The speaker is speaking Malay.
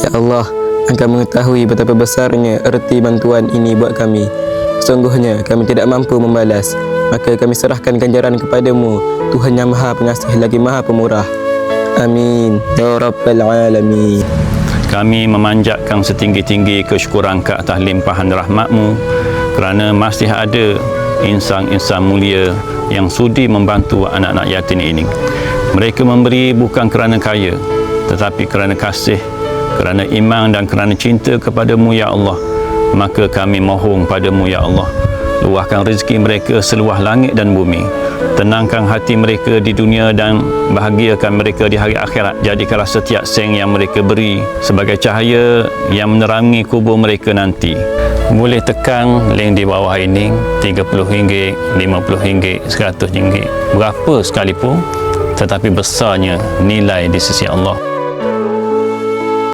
Ya Allah, Engkau mengetahui betapa besarnya erti bantuan ini buat kami. Sesungguhnya kami tidak mampu membalas, maka kami serahkan ganjaran kepadamu, Tuhan yang Maha Pengasih lagi Maha Pemurah. Amin ya Rabbal Alamin. Kami memanjatkan setinggi-tinggi kesyukuran ke atas limpahan rahmat-Mu kerana masih ada insan-insan mulia yang sudi membantu anak-anak yatim ini. Mereka memberi bukan kerana kaya, tetapi kerana kasih, kerana iman dan kerana cinta kepadamu ya Allah. Maka kami mohon padamu ya Allah, luahkan rezeki mereka seluas langit dan bumi, tenangkan hati mereka di dunia dan bahagiakan mereka di hari akhirat. Jadikanlah setiap sen yang mereka beri sebagai cahaya yang menerangi kubur mereka nanti. Boleh tekan link di bawah ini, RM30, RM50, RM100, berapa sekalipun, tetapi besarnya nilai di sisi Allah.